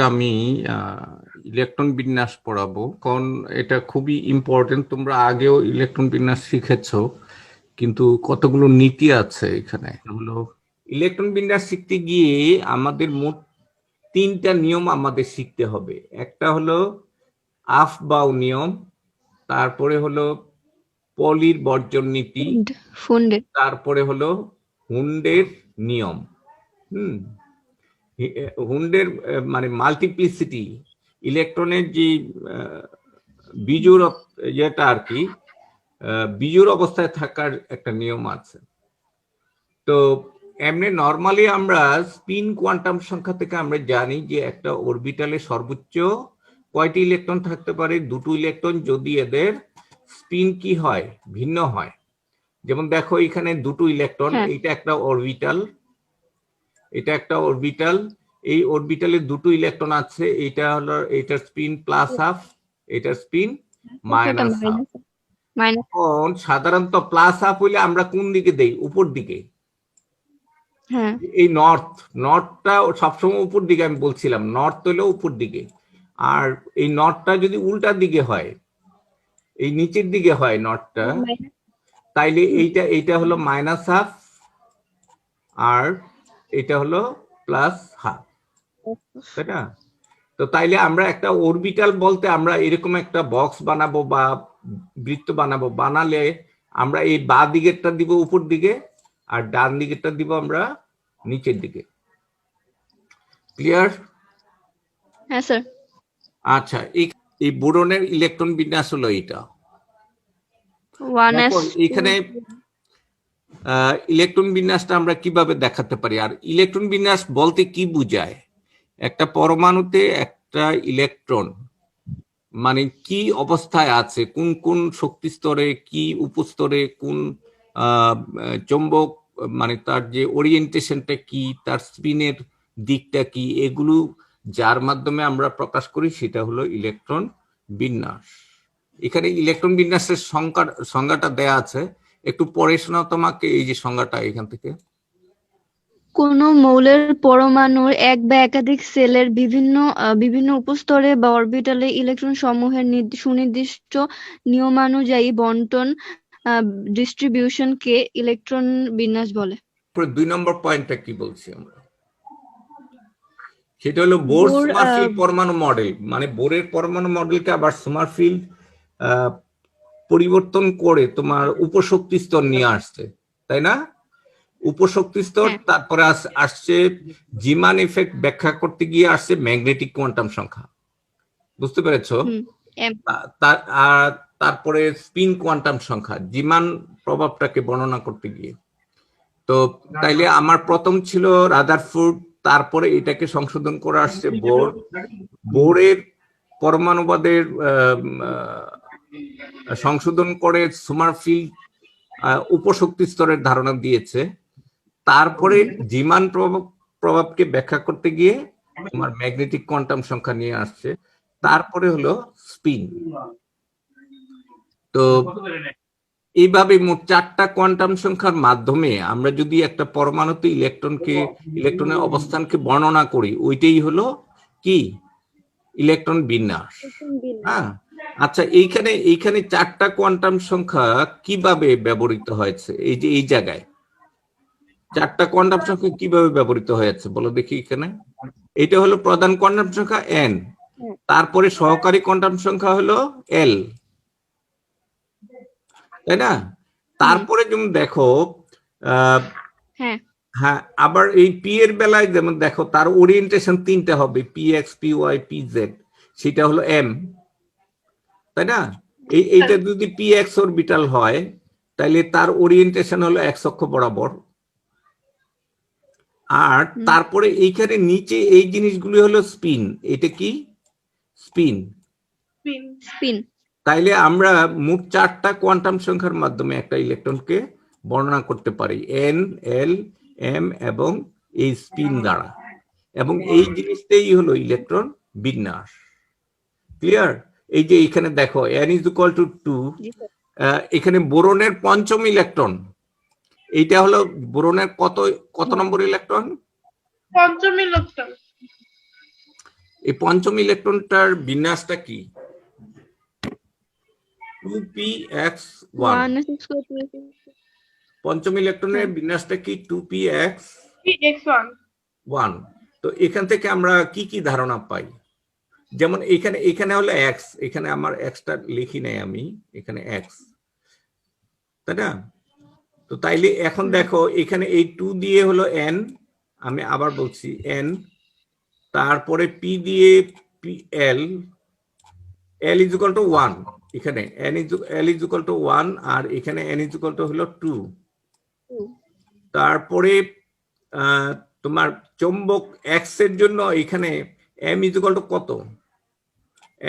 আমি ইলেকট্রন বিন্যাস পড়াবো, কারণ এটা খুবই ইম্পর্টেন্ট। তোমরা আগেও ইলেকট্রন বিন্যাস শিখেছো, কিন্তু কতগুলো নীতি আছে এখানে। হলো ইলেকট্রন বিন্যাস শিখতে গিয়ে আমাদের মোট 3টা নিয়ম আমাদের শিখতে হবে। একটা হলো আফবাউ নিয়ম, তারপরে হলো পলির বর্জন নীতি, তারপরে হলো হুন্ডের নিয়ম। হুন্ডের মানে মাল্টিপ্লিসিটি, ইলেকট্রনের যে বিজোড় যেটা আর কি, বিজোড় অবস্থায় থাকার একটা নিয়ম আছে। তো এমনি নর্মালি আমরা স্পিন কোয়ান্টাম সংখ্যা থেকে আমরা জানি যে একটা অরবিটালে সর্বোচ্চ কয়টি ইলেকট্রন থাকতে পারে? 2টো ইলেকট্রন, যদি এদের স্পিন কি হয়, ভিন্ন হয়। যেমন দেখো এখানে 2টো ইলেকট্রন, এইটা একটা অরবিটাল, এটা একটা অরবিটাল, এই অরবিটালে 2টো ইলেকট্রন আছে, এটা হলো এটার স্পিন প্লাস হাফ, এটার স্পিন মাইনাস হাফ। এখন সাধারণত প্লাস হাফ হইলে আমরা কোন দিকে দেই? উপর দিকে। এই নর্থটা সবসময় উপর দিকে, আমি বলছিলাম নর্থ হলো উপর দিকে। আর এই নর্থটা যদি উল্টা দিকে হয়, এই নিচের দিকে হয় নর্থটা, তাইলে এইটা হলো মাইনাস হাফ আর এটা হলো প্লাস হাফ, তাই না? তো তাইলে আমরা একটা অরবিটাল বলতে আমরা এরকম একটা বক্স বানাবো বা বৃত্ত বানাবো, বানালে আমরা এই বাঁ দিকেরটা দিব উপর দিকে আর ডান দিকেরটা দিব আমরা নিচের দিকে। ক্লিয়ার? হ্যাঁ স্যার। আচ্ছা, এই বোরনের ইলেকট্রন বিন্যাস হলো এইটা। এখানে ইলেকট্রন বিন্যাসটা আমরা কিভাবে দেখাতে পারি? আর ইলেকট্রন বিন্যাস বলতে কি বোঝায়? একটা পরমাণুতে একটা ইলেকট্রন মানে কি অবস্থায় আছে, কোন কোন শক্তি স্তরে, কি উপস্তরে, কোন চৌম্বক, মানে তার যে ওরিয়েন্টেশনটা কি, তার স্পিনের দিকটা কি, এগুলো যার মাধ্যমে আমরা প্রকাশ করি সেটা হলো ইলেকট্রন বিন্যাস। এখানে ইলেকট্রন বিন্যাসের সংজ্ঞাটা দেয়া আছে, একটু পড়ে শোনাও তোমাকে এই যে সংজ্ঞাটা এখান থেকে। কোন মৌলের পরমাণুর এক বা একাধিক সেলের বিভিন্ন উপস্তরে বা অরবিটালে ইলেকট্রন সমূহের সুনির্দিষ্ট নিয়মানুযায়ী বণ্টন ডিস্ট্রিবিউশনকে ইলেকট্রন বিন্যাস বলে। 2 নম্বর পয়েন্টটা কি বলছি আমরা? সেটা হলো বোর সোমারফিল্ড পরমাণু মডেল। মানে বোরের পরমাণু মডেলকে আবার সোমারফিল্ড পরিবর্তন করে তোমার উপশক্তি স্তর নিয়ে আসছে, তাই না? উপশক্তি স্তর, তারপরে আসছে জিমান এফেক্ট ব্যাখ্যা করতে গিয়ে আসছে ম্যাগনেটিক কোয়ান্টাম সংখ্যা, বুঝতে পেরেছো? তারপরে স্পিন কোয়ান্টাম সংখ্যা, জিমান প্রভাবটাকে বর্ণনা করতে গিয়ে। তো তাইলে আমার প্রথম ছিল রাদারফোর্ড, তারপরে এটাকে সংশোধন করে আসছে বোর। বোরের পরমাণুবাদের সংশোধন করে সোমারফিল্ড উপশক্তি স্তরের ধারণা দিয়েছে। তারপরে জিমান প্রভাবকে ব্যাখ্যা করতে গিয়ে তোমার ম্যাগনেটিক কোয়ান্টাম সংখ্যা নিয়ে আসছে। তারপরে হলো স্পিন। তো এইভাবে মোট 4টা কোয়ান্টাম সংখ্যার মাধ্যমে আমরা যদি একটা পরমাণুতে ইলেকট্রনের অবস্থানকে বর্ণনা করি, ওইটাই হলো কি? ইলেকট্রন বিন্যাস। হ্যাঁ, আচ্ছা, এইখানে 4টা কোয়ান্টাম সংখ্যা কিভাবে ব্যবহৃত হয়েছে? এই যে এই জায়গায় 4টা কোয়ান্টাম সংখ্যা কিভাবে ব্যবহৃত হয়েছে বলো দেখি। এখানে এটা হলো প্রধান কোয়ান্টাম সংখ্যা n, তারপরে সহকারী কোয়ান্টাম সংখ্যা হলো l, তাই না? তারপরে যেমন দেখো হ্যাঁ, আবার এই পি এর বেলায় যেমন দেখো তার ওরিয়েন্টেশন 3টা হবে, P X, P Y, P Z, সেটা হলো এম, তাই না? এইটা যদি পি এক্স অরবিটাল হয় তাহলে তার ওরিয়েন্টেশন হলো এক্স অক্ষ বরাবর। আর তারপরে এইখানে নিচে এই জিনিসগুলি হলো স্পিন। এটা কি? স্পিন। তাইলে আমরা মোট 4টা কোয়ান্টাম সংখ্যার মাধ্যমে একটা ইলেকট্রনকে বর্ণনা করতে পারি, এন, এল, এম এবং এই স্পিন দ্বারা, এবং এই জিনিসটাই হলো ইলেকট্রন বিন্যাস। ক্লিয়ার? এই যে এখানে দেখো n = 2, এখানে বোরনের 5ম ইলেকট্রন, এইটা হলো বোরনের কত নম্বর ইলেকট্রন? 5ম ইলেকট্রন। এই পঞ্চম ইলেকট্রনটার বিন্যাসটা কি? 2px1। 1s²2. পঞ্চম ইলেকট্রনের হ্যাঁ। বিন্যাসটা কি? 2px1। X1 তো এখান থেকে আমরা কি কি ধারণা পাই? যেমন এখানে এখানে হলো x, এখানে আমার xটা লিখি নাই আমি, এখানে x, তাই না? তো তাইলে এখন দেখো এখানে এই 2 দিয়ে হলো n, আমি আবার বলছি n, তারপরে p দিয়ে l, l is equal to 1, এখানে l is equal to 1, আর এখানে n is equal to হলো 2। তারপরে তোমার চৌম্বক x এর জন্য এখানে m is equal to কত?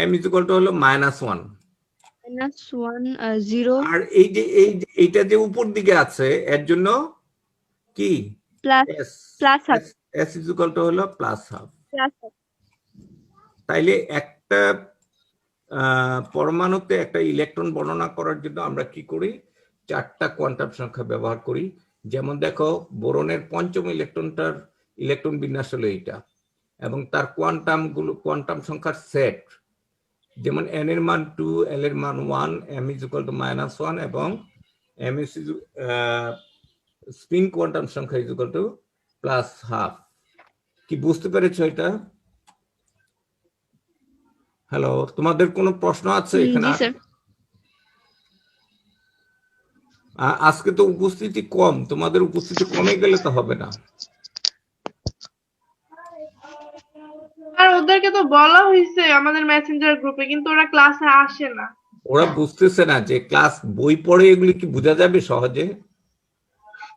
m is equal to হলো -1। -1 0 আর এইটা যে উপর দিকে আছে এর জন্য কি? Plus half s is equal to হলো +12। তাইলে একটা পরমাণুতে একটা ইলেকট্রন বর্ণনা করার জন্য আমরা কি করি? 4টা কোয়ান্টাম সংখ্যা ব্যবহার করি। যেমন দেখো বোরনের পঞ্চম ইলেকট্রনটার ইলেকট্রন বিন্যাস হলো এইটা, এবং তার কোয়ান্টাম সংখ্যার সেট, যেমন n এর মান 2, l এর মান 1, m is equal to -1, এবং m is স্পিন কোয়ান্টাম সংখ্যা is equal to +12। কি বুঝতে পেরেছো এটা? হ্যালো, তোমাদের কোনো প্রশ্ন আছে এখানে? জি স্যার। আজকে তো উপস্থিতি কম, তোমাদের উপস্থিতি কমে গেলে তো হবে না। আর ওদেরকে তো বলা হয়েছে আমাদের মেসেঞ্জার গ্রুপে, কিন্তু ওরা ক্লাসে আসে না। ওরা বুঝতেছে না যে ক্লাস বই পড়ে এগুলি কি বোঝা যাবে সহজে?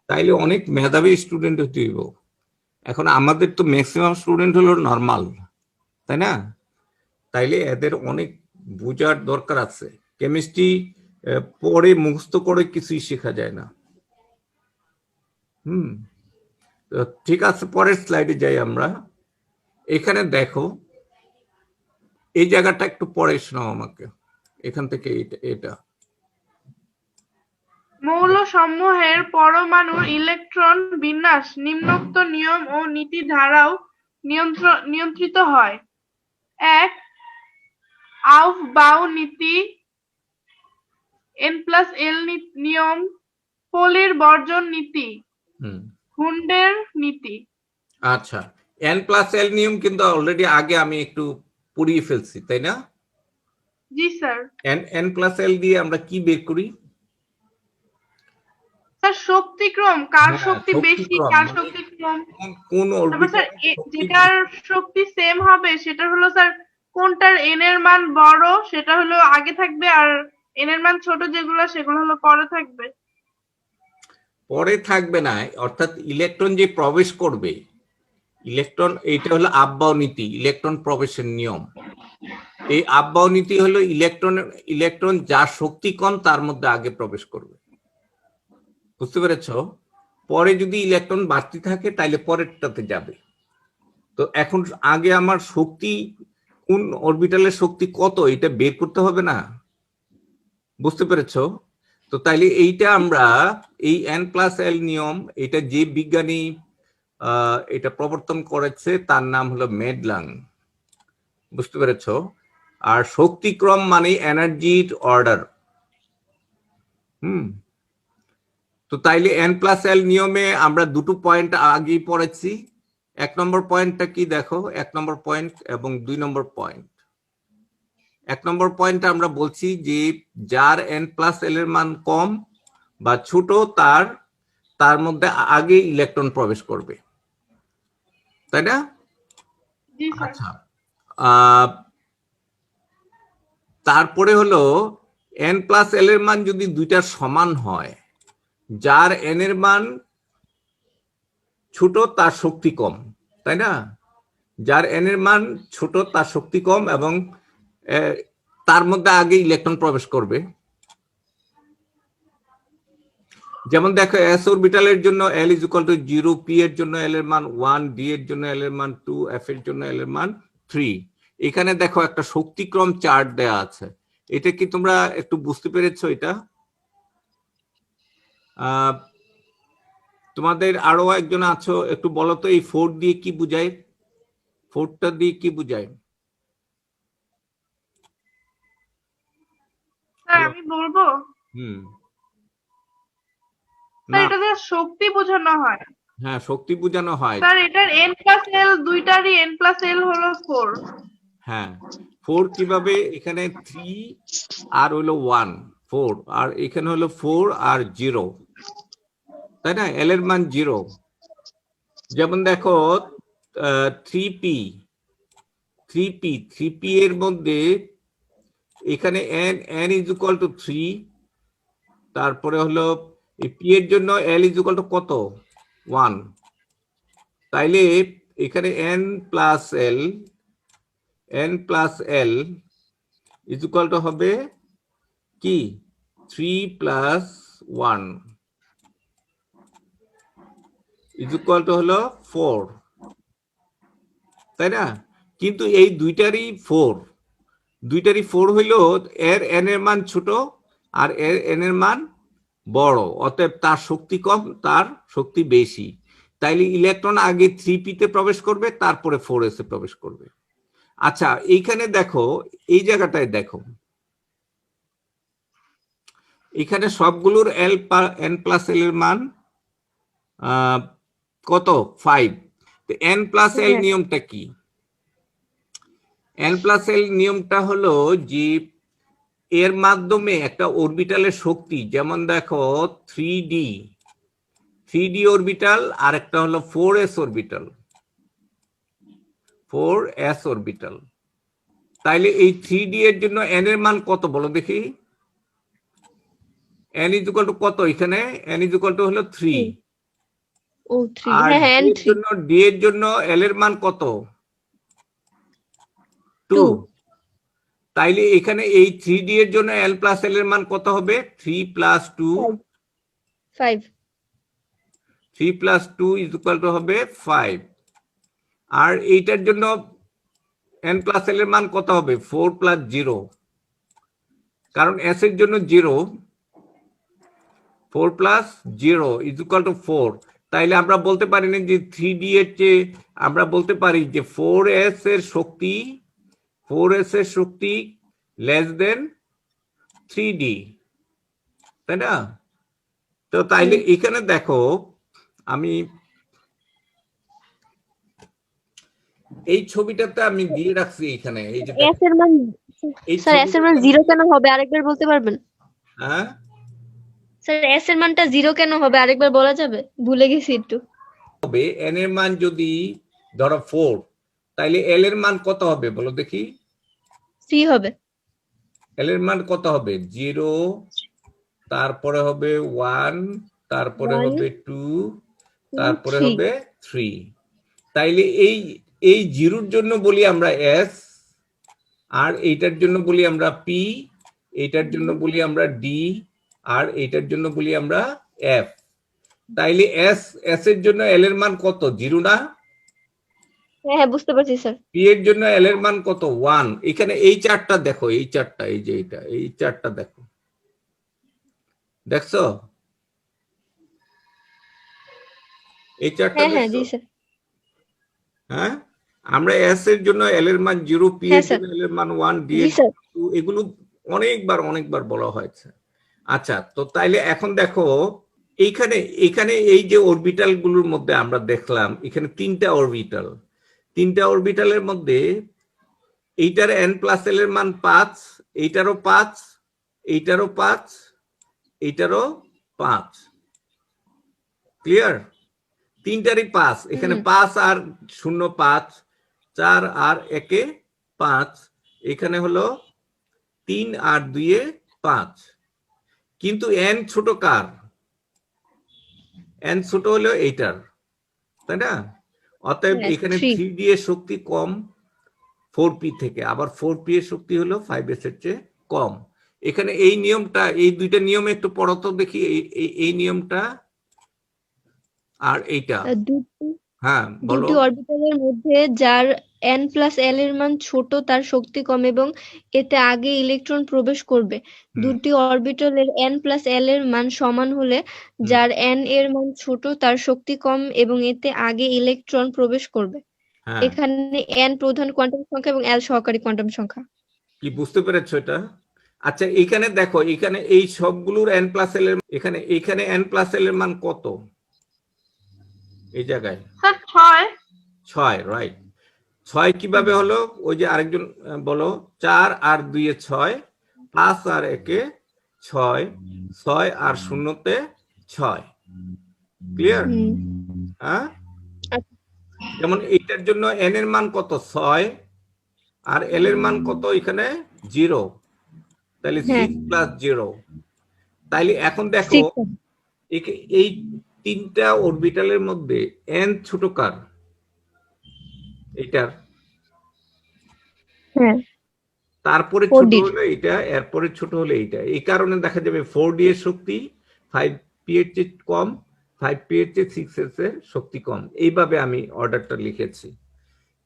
তাইলে অনেক মেধাবী স্টুডেন্ট হতে হইব। এখন আমাদের তো ম্যাক্সিমাম স্টুডেন্ট হলো নর্মাল, তাই না? তাইলে এদের অনেক বোঝার দরকার আছে। কেমিস্ট্রি পড়ে মুখস্থ করে কিছুই শেখা যায় না। ঠিক আছে, পরের স্লাইডে যাই আমরা। এখানে দেখো এই জায়গাটা একটু পড়ে শোনাও আমাকে, এখান থেকে এটা মৌলসমূহের পরমাণুর ইলেকট্রন বিন্যাস নিম্নোক্ত নিয়ম ও নীতি দ্বারাও নিয়ন্ত্রিত হয়। 1. আউফবাউ নীতি, n+l নিয়ম, পলির বর্জন নীতি, হুন্ডের নীতি। আচ্ছা, n+l নিয়ম কিন্তু অলরেডি আগে আমি একটু পড়িয়ে ফেলছি, তাই না? জি স্যার। n+l দিয়ে আমরা কি বের করি? স্যার শক্তিক্রম, কার শক্তি বেশি, কার শক্তি কম। কোন স্যার যেটার শক্তি সেম হবে সেটা হলো স্যার কোনটার n এর মান বড় সেটা হলো আগে থাকবে, আর n এর মান ছোট যেগুলো সেগুলো হলো পরে থাকবে। পরে থাকবে না, অর্থাৎ ইলেকট্রন যে প্রবেশ করবে, ইলেকট্রন, এইটা হলো আফবাউ নীতি, ইলেকট্রন প্রবেশের নিয়ম। এই আফবাউ নীতি হলো ইলেকট্রন যার শক্তি কম তার মধ্যে আগে প্রবেশ করবে। বুঝতে পেরেছো? পরে যদি ইলেকট্রন বাড়তি থাকে তাহলে পরেরটাতে যাবে। তো এখন আগে আমার শক্তি, কোন অরবিটালের শক্তি কত, এটা বের করতে হবে না? বুঝতে পেরেছো? তো তাইলে এইটা আমরা এই n+l নিয়ম, এটা যে বিজ্ঞানী এটা প্রবর্তন করেছে তার নাম হলো মেডলাং। বুঝতে পেরেছো? আর শক্তিক্রম মানে এনার্জির অর্ডার। তো তাইলে n+l নিয়মে আমরা দুটো পয়েন্ট আগেই পড়েছি। 1 নম্বর পয়েন্টটা কি দেখো, 1 নম্বর পয়েন্ট এবং 2 নম্বর পয়েন্ট। 1 নম্বর পয়েন্টে আমরা বলছি যে যার n+l এর মান কম বা ছোট তার মধ্যে আগে ইলেকট্রন প্রবেশ করবে, তাই না? আচ্ছা, তারপরে হলো n+l এর মান যদি দুইটার সমান হয়, যার n এর মান ছোট তার শক্তি কম, তাই না? যার n এর মান ছোট তার শক্তি কম এবং তার মধ্যে আগে ইলেকট্রন প্রবেশ করবে। যেমন দেখো s অরবিটালের জন্য l is equal to 0, p এর জন্য l এর মান 1, d এর জন্য l এর মান 2, f এর জন্য l এর মান 3। এখানে দেখো একটা শক্তিক্রম চার্ট দেয়া আছে, এটা কি তোমরা একটু বুঝতে পেরেছো? এটা তোমাদের আরো একজন আছো, একটু বলো তো এই 4 দিয়ে কি বুঝায়? 4টা দিয়ে কি বুঝায়? স্যার আমি বলবো হুম স্যার না এটা দিয়ে শক্তি বোঝানো হয় হ্যাঁ শক্তি বোঝানো হয় স্যার এটার n+l দুইটারই n+l হলো 4 হ্যাঁ 4 কিভাবে এখানে 3 আর হলো 1 4 আর এখানে হলো 4 আর 0 তাই না এল এর মান 0 যেমন দেখো 3p 3p এর মধ্যে এখানে n ইজ ইকুয়াল টু 3 তারপরে হলো এই p এর জন্য l ইজ ইকুয়াল টু কত 1 তাইলে এখানে n plus l is equal to হবে কি 3 প্লাস 1 ইজ ইকুয়াল টু হলো 4 তাই না কিন্তু এই দুইটারই 4 হইল এর n এর মান ছোট আর এর n এর মান বড় অতএব তার শক্তি কম তার শক্তি বেশি তাইলে ইলেকট্রন আগে 3p তে প্রবেশ করবে তারপরে 4s এ প্রবেশ করবে আচ্ছা এইখানে দেখো এই জায়গাটায় দেখো এখানে সবগুলোর n+l এর মান কত 5 তো n+l নিয়মটা কি n+l নিয়মটা হলো যে এর মাধ্যমে একটা অরবিটালের শক্তি যেমন দেখো 3d অরবিটাল আর একটা হলো 4s অরবিটাল তাইলে এই 3d এর জন্য n এর মান কত বলো দেখি n ইজ ইকুয়াল টু কত এখানে n ইজ ইকুয়াল টু হলো 3 ও 3 আর হ্যাঁ হ্যাঁ d এর জন্য l এর মান কত 2 তাইলে এখানে এই 3d এর জন্য l+l এর মান কত হবে 3 প্লাস 2 5 3+2 ইজ ইকুয়াল টু হবে 5 আর এইটার জন্য n+l এর মান কত হবে 4 প্লাস 0 কারণ s এর জন্য 0 4 প্লাস 0 ইজ ইকুয়াল টু 4 তাইলে আমরা বলতে পারি না যে 3d এর চেয়ে আমরা বলতে পারি যে 4s এর শক্তি লেস দেন 3d তাই না তো তাইলে এখানে দেখো আমি এই ছবিটাতে আমি দিয়ে রাখছি এখানে এই যে s এর মান স্যার s এর মান 0 কেন হবে আরেকবার বলতে পারবেন হ্যাঁ স্যার s এর মানটা 0 কেন হবে আরেকবার বলা যাবে ভুলে গেছি একটু হবে n এর মান যদি ধরো 4 তাইলে l এর মান কত হবে বলো দেখি 3 হবে l এর মান কত হবে 0 তারপরে হবে 1 তারপরে হবে 2 তারপরে হবে 3 তাইলে এই জিরোর জন্য বলি আমরা s আর এইটার জন্য বলি আমরা p এইটার জন্য বলি আমরা d আর এইটার জন্য বলি আমরা f তাইলে s এর জন্য l এর মান কত 0 না হ্যাঁ হ্যাঁ বুঝতে পারছি স্যার p এর জন্য l এর মান কত 1 এখানে এই চার্টটা দেখো এই চার্টটা এই যে এই চার্টটা দেখো দেখছো এই চার্টটা হ্যাঁ হ্যাঁ জি দেখছো স্যার হ্যাঁ আমরা s এর জন্য l এর মান 0 p এর জন্য l এর মান 1 d এর জন্য 2 এগুলো অনেকবার বলা হয়েছে আচ্ছা তো তাইলে এখন দেখো এখানে এই যে অরবিটাল গুলোর মধ্যে আমরা দেখলাম এখানে তিনটা অরবিটালের মধ্যে এইটার n+l এর মান 5 এইটারও 5 এইটারও 5 এইটারও 5 ক্লিয়ার তিনটারই 5 এখানে 5 আর 0 5 4 আর 1 5 এখানে হলো 3 আর 2 5 কিন্তু n ছোট কার n ছোট হলো এইটার তাই না অতএব এখানে 3d এর শক্তি কম 4p থেকে আবার 4p এর শক্তি হলো 5s এর চেয়ে কম এখানে এই নিয়মটা এই দুইটা নিয়ম একটু পড়ো তো দেখি এই নিয়মটা আর এইটা হ্যাঁ বলো দুটি অরবিটালের মধ্যে যার n+l এর মান ছোট তার শক্তি কম এবং এতে আগে ইলেকট্রন প্রবেশ করবে দুটি অরবিটালের n+l এর মান সমান হলে যার n এর মান ছোট তার শক্তি কম এবং এতে আগে ইলেকট্রন প্রবেশ করবে এখানে n প্রধান কোয়ান্টাম সংখ্যা এবং l সহকারী কোয়ান্টাম সংখ্যা কি বুঝতে পেরেছো এটা আচ্ছা এখানে দেখো, এখানে এই সবগুলোর n প্লাস এল এর এখানে n প্লাস এল এর মান কত? এই জায়গায় স্যার 6 6, রাইট। 6 কিভাবে হলো? ওই যে আরেকজন বলো, 4 আর 2 এ 6, 5 আর 1 এ 6, 6 আর 0 তে 6। ক্লিয়ার? হ্যাঁ, যেমন এটার জন্য n এর মান কত? 6, আর l এর মান কত? এখানে 0, তাহলে 6 প্লাস 0। তাইলে এখন দেখো এই তিনটা অরবিটালের মধ্যে n ছোট কার? এটার। তারপরে ছোট হলো এইটা, এরপরে ছোট হলো এইটা। এই কারণে দেখা যাবে 4d এর শক্তি 5p এর চেয়ে কম, 5p এর চেয়ে 6s এর শক্তি কম। এইভাবে আমি অর্ডারটা লিখেছি।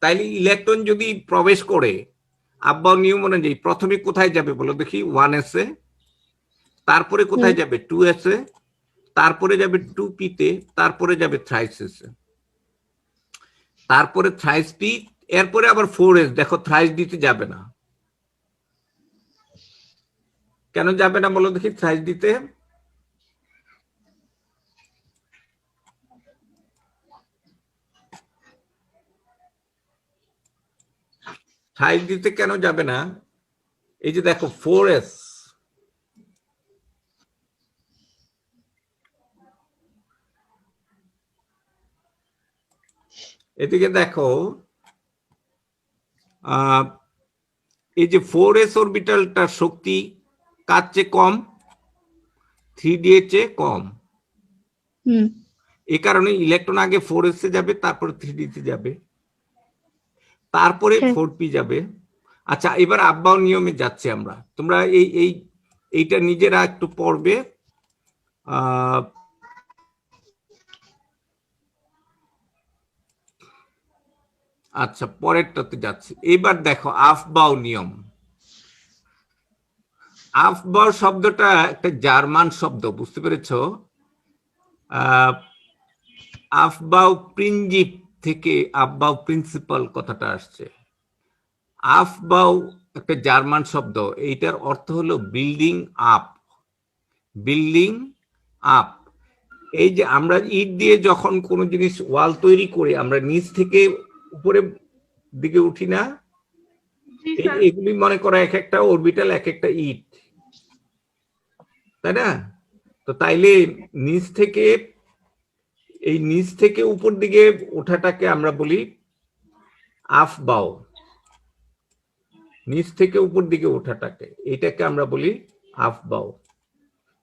তাইলে ইলেকট্রন যদি প্রবেশ করে আব্বাও নিয়ম অনুযায়ী প্রথমে কোথায় যাবে বলো দেখি? 1s এ, তারপরে কোথায় যাবে? 2s এ, তারপরে যাবে 2p তে, তারপরে যাবে thrice এ, তারপরে thrice p, এরপরে আবার 4s। দেখো thrice d তে যাবে না। কেন যাবে না বলো দেখি thrice d তে? thrice d তে কেন যাবে না? এই যে দেখো 4s, এদিকে দেখো এই যে 4s অরবিটালটার শক্তি কার চেয়ে কম? 3d এর চেয়ে কম। এই কারণে ইলেকট্রন আগে 4s এ যাবে, তারপরে 3d তে যাবে, তারপরে 4p যাবে। আচ্ছা এবার আব্বাও নিয়মে যাচ্ছে আমরা। তোমরা এইটা নিজেরা একটু পড়বে। আচ্ছা পরেরটাতে যাচ্ছি। এবার দেখো আফবাউ নিয়ম। আফবাউ শব্দটা একটা জার্মান শব্দ, বুঝতে পেরেছো? আফবাউ প্রিন্সিপ থেকে আফবাউ প্রিন্সিপাল কথাটা আসছে। আফবাউ একটা জার্মান শব্দ, এইটার অর্থ হলো বিল্ডিং আপ। Building up. এই যে আমরা ইট দিয়ে যখন কোনো জিনিস ওয়াল তৈরি করি, আমরা নিচ থেকে উপরের দিকে উঠি না? এগুলি মনে করো এক একটা অরবিটাল, এক একটা ইট, তাই না? তো তাইলে নিচ থেকে উপর দিকে ওঠাটাকে আমরা বলি আফবাউ। নিচ থেকে উপর দিকে ওঠাটাকে, এটাকে আমরা বলি আফবাউ।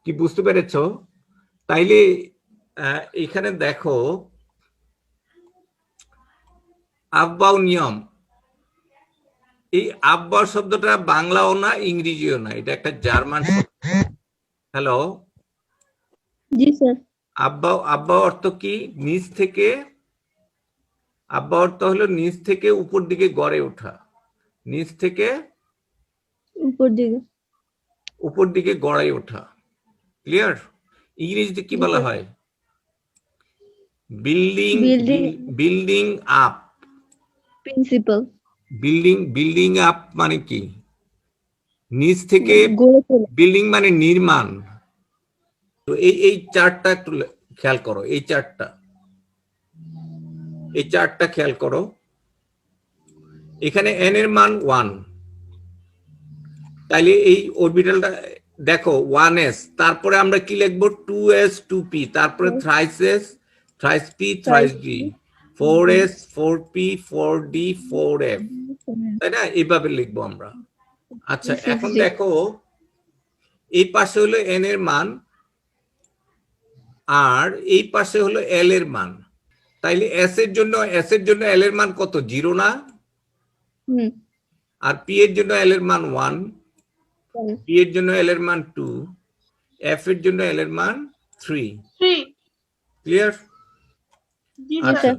কি বুঝতে পেরেছ? তাইলে এখানে দেখো আফবাউ নিয়ম। এই আফবাউ শব্দটা বাংলাও না, ইংরেজিও না, এটা একটা জার্মান শব্দ। হ্যালো, জি স্যার। আফবাউ অর্থ কি? নিচ থেকে। আফবাউ অর্থ হলো নিচ থেকে উপর দিকে গড়ে ওঠা, নিচ থেকে উপর দিকে গড়ে ওঠা। ক্লিয়ার? ইংরেজিতে কি বলা হয়? Building up. Principal. Building up মানে কি? নিচ থেকে বিল্ডিং মানে নির্মাণ। তো এই চার্টটা একটু খেয়াল করো, এই চার্টটা খেয়াল করো। এখানে n এর মান 1, তাইলে এই অরবিটালটা দেখো 1s, তারপরে আমরা কি লিখবো? 2s 2p, তারপরে thrice p thrice d, 4s 4p 4d 4f, তাই না? এইভাবে লিখবো আমরা। আচ্ছা এখন দেখো এই পাশে হলো n এর মান, আর এই পাশে হলো l এর মান। তাইলে s এর জন্য l এর মান কত? 0 না? আর p এর জন্য l এর মান 1, p এর জন্য l এর মান 2, f এর জন্য l এর মান 3। ক্লিয়ার? আচ্ছা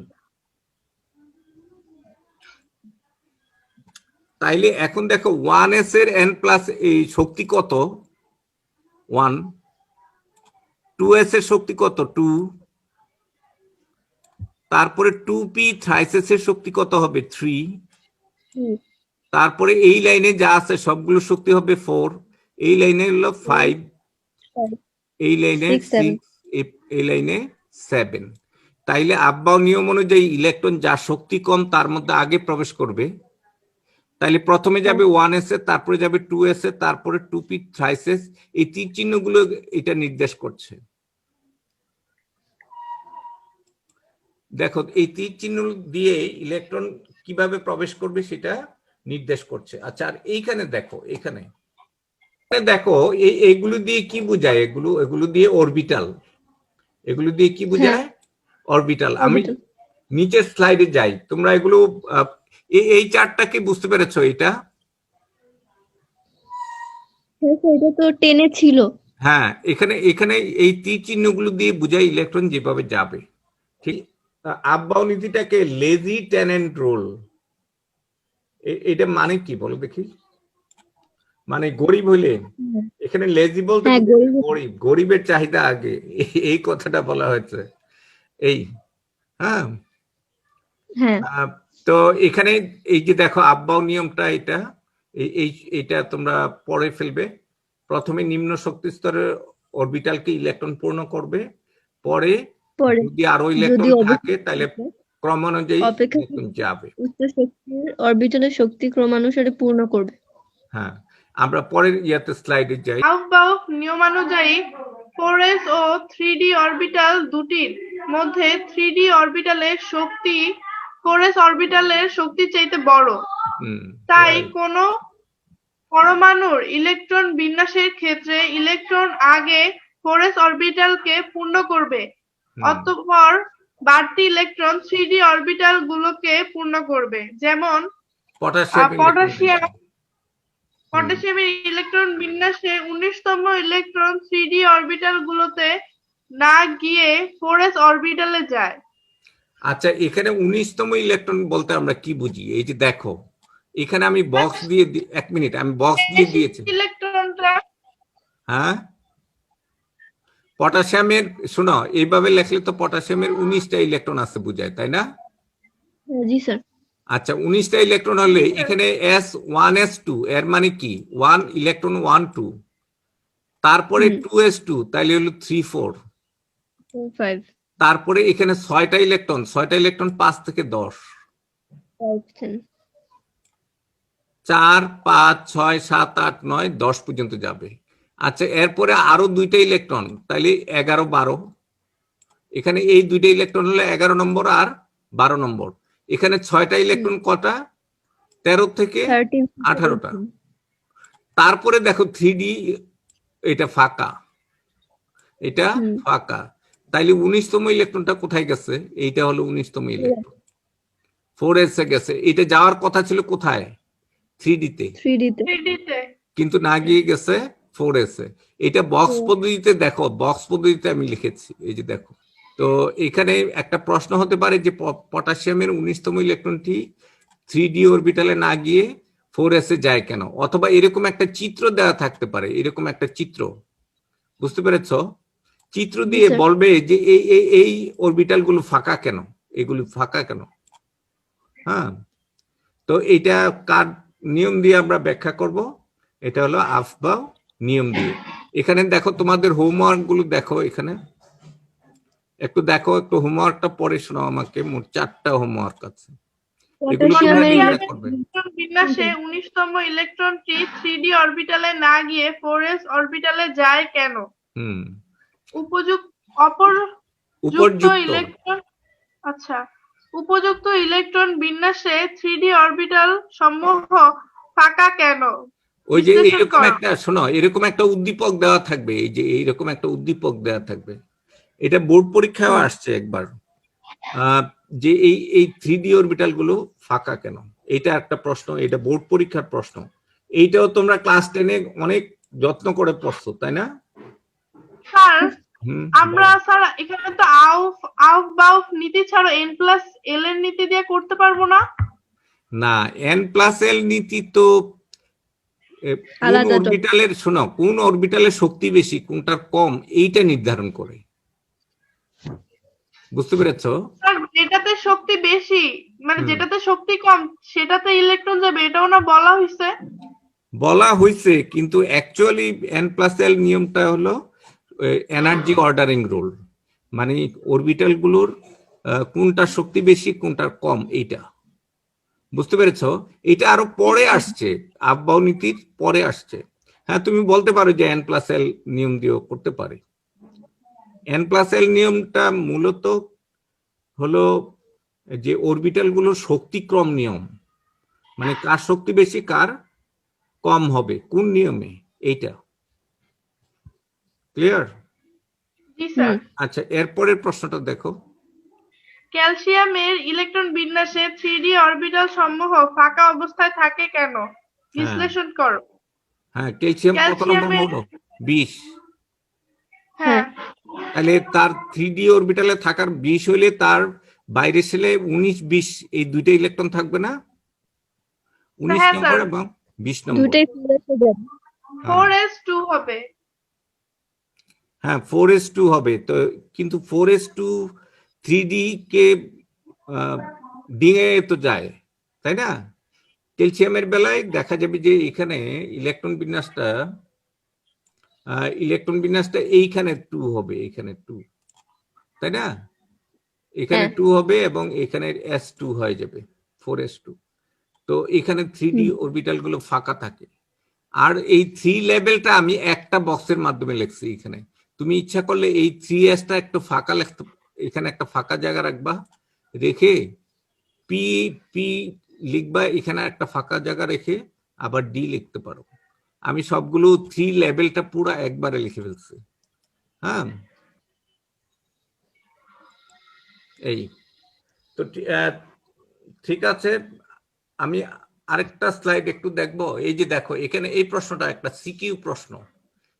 তাইলে এখন দেখো 1s এর n প্লাস এই শক্তি কত? 1। 2s এর শক্তি কত? 2। তারপরে 2p thrices এর শক্তি কত হবে? 3। তারপরে এই লাইনে যা আছে সবগুলো শক্তি হবে 4। এই লাইনে হলো 5, এই লাইনে 6, 7 6, এই লাইনে 7। তাইলে আব্বাও নিয়ম অনুযায়ী ইলেকট্রন যার শক্তি কম তার মধ্যে আগে প্রবেশ করবে। তাইলে প্রথমে যাবে 1s এ, তারপরে যাবে 2s এ, তারপরে 2p থ্রাইসেস। এই তীর চিহ্নগুলো এটা নির্দেশ করছে। দেখো এই তীর চিহ্ন দিয়ে ইলেকট্রন কিভাবে প্রবেশ করবে সেটা নির্দেশ করছে। আচ্ছা, আর এইখানে দেখো, এখানে দেখো এইগুলো দিয়ে কি বোঝায়? এগুলো দিয়ে অরবিটাল। এগুলো দিয়ে কি বোঝায়? অরবিটাল। আমি orbital। নিচের স্লাইডে যাই, তোমরা এগুলো এই চার্টটা কি বুঝতে পেরেছো? এটা হ্যাঁ স্যার, এটা তো 10 এ ছিল। হ্যাঁ, এখানে এখানে এই তীর চিহ্নগুলো দিয়ে বোঝায় ইলেকট্রন যেভাবে যাবে। ঠিক, আব্বাও নীতিটাকে লেজি টেনেন্ট রোল, এটা মানে কি বলো দেখি? মানে গরিব হইলে এখানে লেজি বলতে হ্যাঁ, গরিব, গরিবের চাহিদা আগে, এই কথাটা বলা হয়েছে। এই হ্যাঁ, হ্যাঁ তো এখানে এই যে দেখো আব্বাও নিয়মটা, এটা এইটা তোমরা পড়ে ফেলবে। প্রথমে নিম্ন শক্তি স্তরের অরবিটালকে ইলেকট্রন পূর্ণ করবে, পরে পরে যদি আরো যদি ইলেকট্রন অবশিষ্ট থাকে তাহলে থাকে, ক্রমানুযায়ী অপেক্ষাকৃত ইলেকট্রন যাবে। উচ্চ শক্তির অরবিটালের শক্তি ক্রমানুসারে পূর্ণ করবে। হ্যাঁ, আমরা পরের ইয়াতে স্লাইডে যাই। আউফবাউফ নিয়মানুযায়ী 4s ও 3d অরবিটাল দুটির মধ্যে 3d অরবিটালের শক্তি 4s অরবিটালের শক্তির চাইতে বড়। তাই কোন পরমাণুর ইলেকট্রন বিন্যাসের ক্ষেত্রে ইলেকট্রন আগে 4s অরবিটালকে পূর্ণ করবে, অতঃপর বাড়তি ইলেকট্রন 3d অরবিটাল গুলোকে পূর্ণ করবে। যেমন পটাশিয়ামের ইলেকট্রন বিন্যাসে 19তম ইলেকট্রন 3d অরবিটাল গুলোতে না গিয়ে 4s অরবিটালে যায়। আচ্ছা, এখানে 19তম ইলেকট্রন বলতে আমরা কি বুঝি? এই যে দেখো এখানে আমি বক্স দিয়ে, এক মিনিট, আমি বক্স দিয়ে দিয়েছি ইলেকট্রনটা, হ্যাঁ, পটাশিয়ামের, শোনো এইভাবে লেখলে তো পটাশিয়ামের 19টা ইলেকট্রন আছে বুঝায়, তাই না? জি স্যার। আচ্ছা, 19টা ইলেকট্রন হলে এখানে S1S2 এর মানে কি? 1 ইলেকট্রন 1 2, তারপরে 2S2 তাহলে হলো 3 4, 5 তারপরে এখানে 6টা ইলেকট্রন 5 থেকে 10, 10 4 5 6 7 8 9 10 পর্যন্ত যাবে। আচ্ছা, এরপরে আরো 2টা ইলেকট্রন, তাহলে 11 12, এখানে এই 2টা ইলেকট্রন হলো 11 নম্বর আর 12 নম্বর। এখানে 6টা ইলেকট্রন কটা? 13 থেকে 18টা। তারপরে দেখো 3D, এটা ফাঁকা, এটা ফাঁকা, তাইলে 19তম ইলেকট্রনটা কোথায় গেছে? এইটা হলো 19তম ইলেকট্রন, 4s এ গেছে। এটা যাওয়ার কথা ছিল কোথায়? 3D তে, কিন্তু না গিয়ে গেছে 4s এ। এটা বক্স পদ্ধতিতে, দেখো বক্স পদ্ধতিতে আমি লিখেছি, এই যে দেখো। তো এখানে একটা প্রশ্ন হতে পারে যে পটাশিয়ামের 19তম ইলেকট্রনটি 3d অরবিটালে না গিয়ে 4s এ যায় কেন? অথবা এরকম একটা চিত্র দেওয়া থাকতে পারে, এরকম একটা চিত্র, বুঝতে পেরেছো? চিত্র দিয়ে বলবে যে এই অরবিটাল গুলো ফাঁকা কেন, এগুলো ফাঁকা কেন। হ্যাঁ, তো এটা কার নিয়ম দিয়ে আমরা ব্যাখ্যা করব? এটা হলো আফবাও নিয়ম দিয়ে। এখানে দেখো তোমাদের হোমওয়ার্ক গুলো দেখো, এখানে একটু দেখো, একটু হোমওয়ার্কটা পড়ে শোনাও আমাকে। মোট 4টা হোমওয়ার্ক আছে, এগুলো তোমরা নিজেরা করবে। বিন্যাসে 19তম ইলেকট্রনটি 3d অরবিটালে না গিয়ে 4s অরবিটালে যায় কেন? উপযুক্ত ইলেকট্রন বিন্যাসে 3d অরবিটাল সমূহ ফাঁকা কেন? ওই যে এরকম একটা, শোনো, এরকম একটা উদ্দীপক দেওয়া থাকবে, এই যে এইরকম একটা উদ্দীপক দেওয়া থাকবে। এটা বোর্ড পরীক্ষায়ও আসছে একবার, যে এই 3d অরবিটাল গুলো ফাঁকা কেন, এটা একটা প্রশ্ন, এটা বোর্ড পরীক্ষার প্রশ্ন। এইটাও তোমরা ক্লাস 10-এ অনেক যত্ন করে পড়ছো, তাই না? স্যার, আমরা স্যার এখানে তো আউফবাউফ নীতি ছাড়া n+l এর নীতি দিয়ে করতে পারবো না? না, n+l নীতি তো কোন অরবিটালের, শোনো, কোন অরবিটালের শক্তি বেশি কোনটার কম এইটা নির্ধারণ করে, বুঝতে পেরেছো? স্যার, যেটাতে শক্তি বেশি মানে যেটাতে শক্তি কম সেটাতে ইলেকট্রন যাবে, এটাও না বলা হয়েছে? বলা হয়েছে, কিন্তু অ্যাকচুয়ালি n+l নিয়মটা হলো এনার্জি অর্ডারিং রুল, মানে অরবিটাল গুলোর কোনটা শক্তি বেশি কোনটা কম, এইটা বুঝতে পেরেছো? এটা আরো পরে আসছে, আফবাউ নীতির পরে আসছে। হ্যাঁ, তুমি বলতে পারো যে n+l নিয়ম দিয়েও করতে পারে। n+l নিয়মটা মূলত হলো যে অরবিটাল গুলোর শক্তিক্রম নিয়ম, মানে কার শক্তি বেশি কার কম হবে কোন নিয়মে, এইটা ক্লিয়ার? জি স্যার। আচ্ছা, এরপরের প্রশ্নটা দেখো। ক্যালসিয়ামের ইলেকট্রন বিন্যাসে 3d অরবিটাল সমূহ ফাঁকা অবস্থায় থাকে কেন? বিশ্লেষণ করো। হ্যাঁ, ক্যালসিয়াম কত নম্বর ক্যালসিয়ামের মৌল? 20। হ্যাঁ তাহলে তার 3d অরবিটালে থাকার 20 হইলে তার বাইরে ছেলে 19-20 এই দুইটা ইলেকট্রন থাকবে না? 19 হ্যাঁ, নম্বর স্যার। এবং 20 নম্বর। দুইটাই ফেলে যাবে। 4s2 হবে। হ্যাঁ, 4s2 হবে তো, কিন্তু 4s2 3d কে ডিঙে তো যায়, তাই না? ক্যালসিয়ামের বেলায় দেখা যাবে যে এখানে ইলেকট্রন বিন্যাসটা এইখানে 2 হবে, এখানে 2, তাই না? এখানে হ্যাঁ। 2 হবে এবং এখানে s2 হয়ে যাবে, 4s2। তো এখানে 3d অরবিটাল গুলো ফাঁকা থাকে। আর এই 3 লেভেলটা আমি একটা বক্সের মাধ্যমে লিখছি এখানে। তুমি ইচ্ছা করলে এই 3s-টা একটু ফাঁকা লিখতে, এখানে একটা ফাঁকা জায়গা রাখবা, রেখে পি পি লিখবা, এখানে একটা ফাঁকা জায়গা রেখে আবার ডি লিখতে পারো। আমি সবগুলো 3 লেভেলটা পুরো একবারে লিখে ফেলছি। হ্যাঁ, এই তো ঠিক আছে। আমি আরেকটা স্লাইড একটু দেখবো। এই যে দেখো, এখানে এই প্রশ্নটা একটা সিকিউ প্রশ্ন,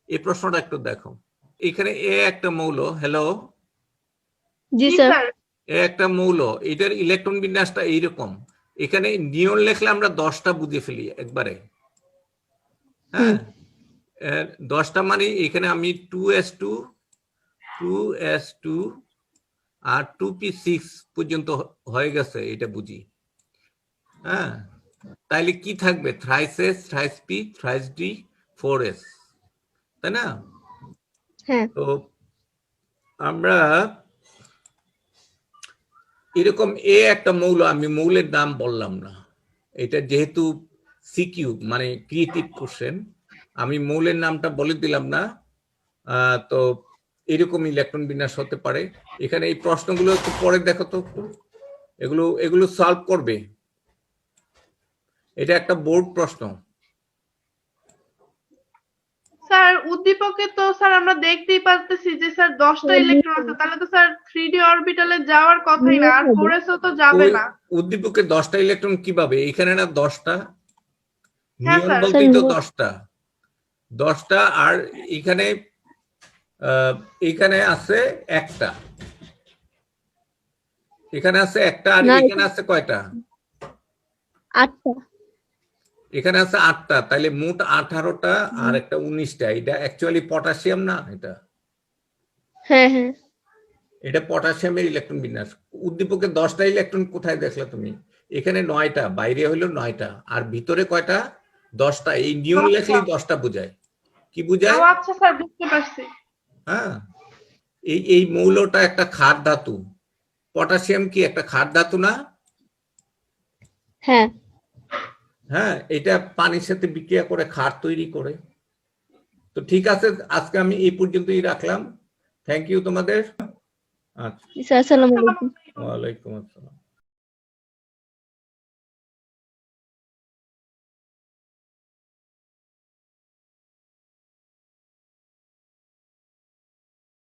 এই প্রশ্নটা একটু দেখো। এখানে এ একটা মৌল, হ্যালো, জি জি স্যার। স্যার। এ একটা মৌল, এটার ইলেকট্রন বিন্যাসটা এইরকম। এখানে নিয়ন লিখলে আমরা 10টা বুঝে ফেলি একবারে। হ্যাঁ, 10টা মানে এখানে আমি 2s2 আর 2p6 পর্যন্ত হয়ে গেছে, এটা বুঝি। হ্যাঁ, তাইলে কি থাকবে? Thrice s, thrice p, thrice d, 4s, তাই না? হ্যাঁ। তো আমরা এরকম এ একটা মৌল, আমি মৌলের নাম বললাম না, এটা যেহেতু সিকিউ মানে ক্রিয়েটিভ কোশ্চেন, আমি মৌলের নামটা বলে দিলাম না। তো এরকম ইলেকট্রন বিন্যাস হতে পারে। এখানে এই প্রশ্নগুলো একটু পরে দেখো তো, এগুলো সলভ করবে। এটা একটা বোর্ড প্রশ্ন। স্যার উদ্দীপকে তো স্যার আমরা দেখতেই পাচ্ছি যে স্যার 10টা ইলেকট্রন আছে, তাহলে তো স্যার 3d অরবিটালে যাওয়ার কথাই না, আর 4sও তো যাবে না। উদ্দীপকে 10টা ইলেকট্রন কিভাবে? এখানে না 10টা, হ্যাঁ নিয়ন স্যার। বলতেই তো 10টা, আর এখানে আছে একটা, এখানে আছে একটা, আর না, এখানে আছে কয়টা? 8টা। এখানে আছে 8টা, তাহলে মোট 18টা আর একটা 19টা। এটা অ্যাকচুয়ালি পটাশিয়াম না? হ্যাঁ হ্যাঁ। এটা পটাশিয়ামের ইলেকট্রন বিন্যাস। উদ্দীপকে 10টা ইলেকট্রন কোথায় দেখলে তুমি? এখানে 9টা, বাইরে হইলো 9টা, আর ভিতরে কয়টা? 10টা। এই নিয়ন লেখলেই 10টা বোঝায়। কি বোঝায়? ও আচ্ছা স্যার, বুঝতে পারছি। হ্যাঁ, এই মৌলটা একটা ক্ষার ধাতু। পটাশিয়াম কি একটা ক্ষার ধাতু না? হ্যাঁ। হ্যাঁ, এটা পানির সাথে বিক্রিয়া করে ক্ষার তৈরি করে। তো ঠিক আছে, আজকে আমি এই পর্যন্তই রাখলাম। থ্যাংক ইউ তোমাদের। আচ্ছা, স্যার আসসালামু আলাইকুম। ওয়ালাইকুম আসসালাম।